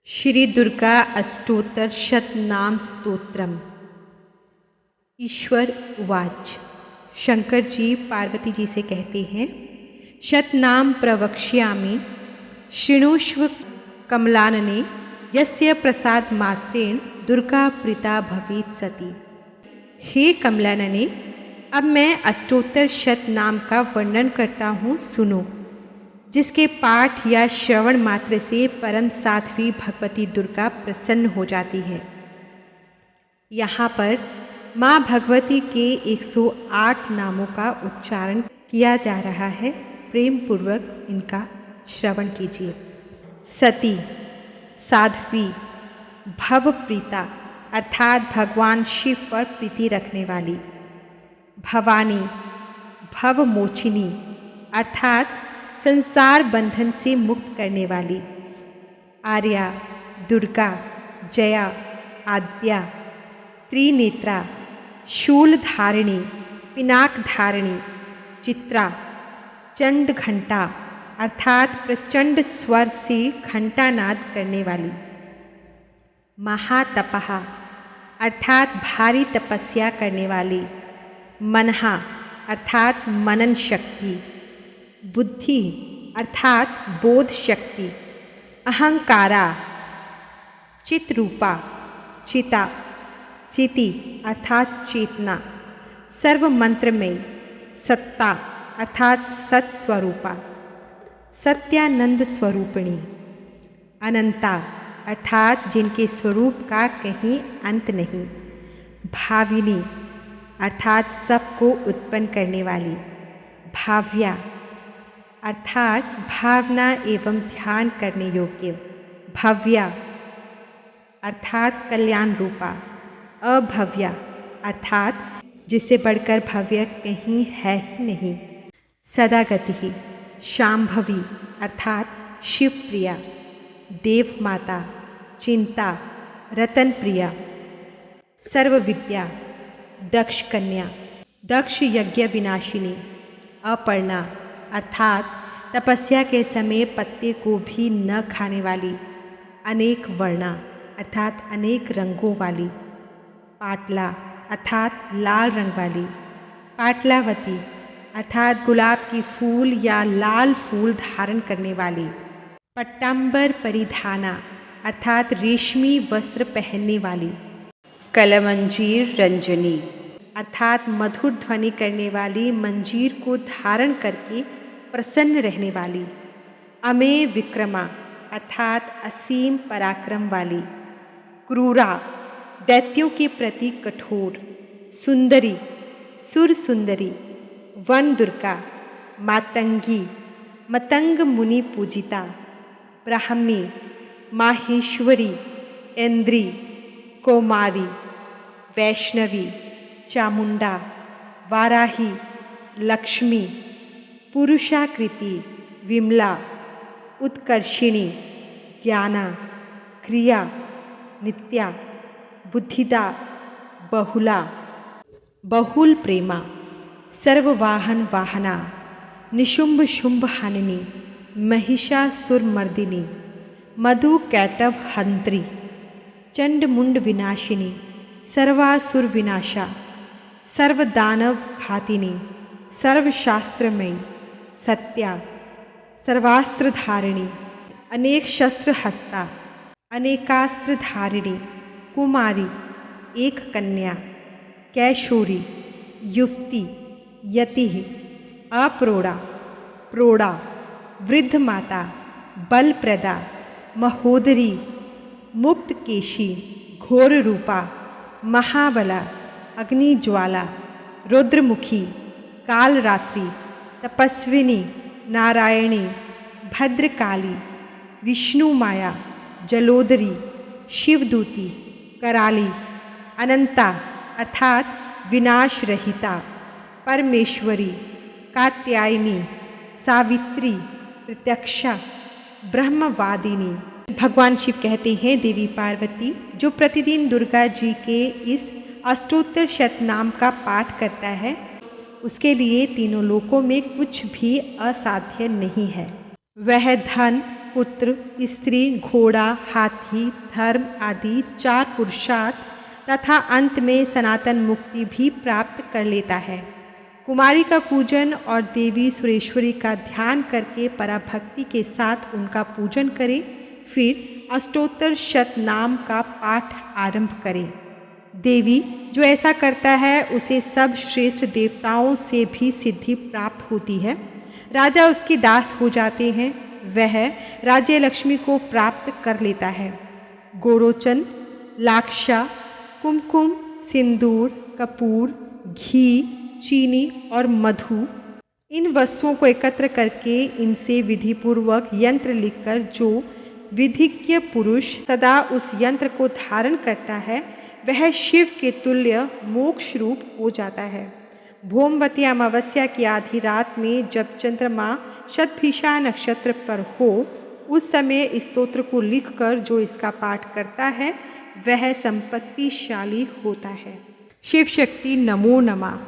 श्री दुर्गा अष्टोत्तर शतनाम स्तोत्रम। ईश्वर उवाच। शंकर जी पार्वती जी से कहते हैं, शतनाम प्रवक्ष्यामि शृणुष्व कमलानने यस्य प्रसाद मात्रेण दुर्गा प्रीता भवेत् सती। हे कमलानने, अब मैं अष्टोत्तर शतनाम का वर्णन करता हूँ, सुनो। जिसके पाठ या श्रवण मात्र से परम साध्वी भगवती दुर्गा प्रसन्न हो जाती है। यहाँ पर माँ भगवती के 108 नामों का उच्चारण किया जा रहा है। प्रेम पूर्वक इनका श्रवण कीजिए। सती, साध्वी, भवप्रीता अर्थात भगवान शिव पर प्रीति रखने वाली। भवानी, भवमोचिनी अर्थात संसार बंधन से मुक्त करने वाली। आर्या, दुर्गा, जया, आद्या, त्रिनेत्रा, शूल धारिणी, पिनाक धारिणी, चित्रा, चंड घंटा अर्थात प्रचंड स्वर से घंटानाद करने वाली। महातपहा अर्थात भारी तपस्या करने वाली। मनहा अर्थात मनन शक्ति। बुद्धि अर्थात बोध शक्ति। अहंकारा, चित्रूपा, चिता, चिति अर्थात चेतना। सर्व मंत्रमयी। सत्ता अर्थात सत्स्वरूपा। सत्यानंद स्वरूपिणी। अनंता अर्थात जिनके स्वरूप का कहीं अंत नहीं। भाविनी अर्थात सबको उत्पन्न करने वाली। भाव्या अर्थात भावना एवं ध्यान करने योग्य। भव्या अर्थात कल्याण रूपा। अभव्या अर्थात जिससे बढ़कर भव्य कहीं है ही नहीं। सदागति, शांभवी अर्थात शिवप्रिया। देवमाता, चिंता, रतन प्रिया। सर्वविद्या, दक्ष कन्या, दक्ष यज्ञ विनाशिनी। अपर्णा अर्थात तपस्या के समय पत्ते को भी न खाने वाली। अनेक वर्णा अर्थात अनेक रंगों वाली। पाटला अर्थात लाल रंग वाली। पाटलावती अर्थात गुलाब की फूल या लाल फूल धारण करने वाली। पट्टांबर परिधाना अर्थात रेशमी वस्त्र पहनने वाली। कलमंजीर रंजनी अर्थात मधुर ध्वनि करने वाली, मंजीर को धारण करके प्रसन्न रहने वाली। अमेय विक्रमा अर्थात असीम पराक्रम वाली। क्रूरा दैत्यों के प्रति कठोर। सुंदरी, सुर सुंदरी। वन दुर्गा, मातंगी, मतंग मुनि पूजिता। ब्राह्मी, माहेश्वरी, इंद्री, कौमारी। वैष्णवी, चामुंडा, वाराही, लक्ष्मी। पुरुषाकृति, विमला, उत्कर्षिणी, ज्ञाना, क्रिया, नित्या, बुद्धिदा, बहुला। बहुल प्रेमा, सर्ववाहन वाहना। निशुंभ शुंभ हननी, महिषासुरमर्दिनी। मधु कैटव हंत्री। चंड मुंड विनाशिनी, सर्वासुर विनाशा। सर्वदानव घातिनी, सर्वशास्त्रमयी। सत्या, सर्वास्त्र धारिणी, अनेक शस्त्र हस्ता। अनेकास्त्र धारिणी। कुमारी, एक कन्या। कैशोरी, युवती, यति। अप्रोड़ा, प्रोड़ा, वृद्ध माता। बलप्रदा, महोदरी। मुक्त केशी, घोर रूपा। महाबला, अग्निज्वाला। रुद्रमुखी, कालरात्रि। तपस्विनी, नारायणी। भद्रकाली, विष्णु माया। जलोदरी, शिवदूती। कराली, अनंता अर्थात विनाश रहिता। परमेश्वरी, कात्यायनी। सावित्री, प्रत्यक्षा, ब्रह्मवादिनी। भगवान शिव कहते हैं, देवी पार्वती जो प्रतिदिन दुर्गा जी के इस अष्टोत्तर शतनाम का पाठ करता है, उसके लिए तीनों लोकों में कुछ भी असाध्य नहीं है। वह धन, पुत्र, स्त्री, घोड़ा, हाथी, धर्म आदि 4 पुरुषार्थ तथा अंत में सनातन मुक्ति भी प्राप्त कर लेता है। कुमारी का पूजन और देवी सुरेश्वरी का ध्यान करके पराभक्ति के साथ उनका पूजन करें। फिर अष्टोत्तर शत नाम का पाठ आरंभ करें। देवी जो ऐसा करता है उसे सब श्रेष्ठ देवताओं से भी सिद्धि प्राप्त होती है। राजा उसके दास हो जाते हैं। वह राज्य लक्ष्मी को प्राप्त कर लेता है। गोरोचन, लाक्षा, कुमकुम, सिंदूर, कपूर, घी, चीनी और मधु, इन वस्तुओं को एकत्र करके इनसे विधिपूर्वक यंत्र लिखकर जो विधिज्ञ पुरुष सदा उस यंत्र को धारण करता है वह शिव के तुल्य मोक्ष रूप हो जाता है। भौमवती अमावस्या की आधी रात में जब चंद्रमा शतभिषा नक्षत्र पर हो उस समय इस स्तोत्र को लिखकर जो इसका पाठ करता है वह संपत्तिशाली होता है। शिव शक्ति नमो नमः।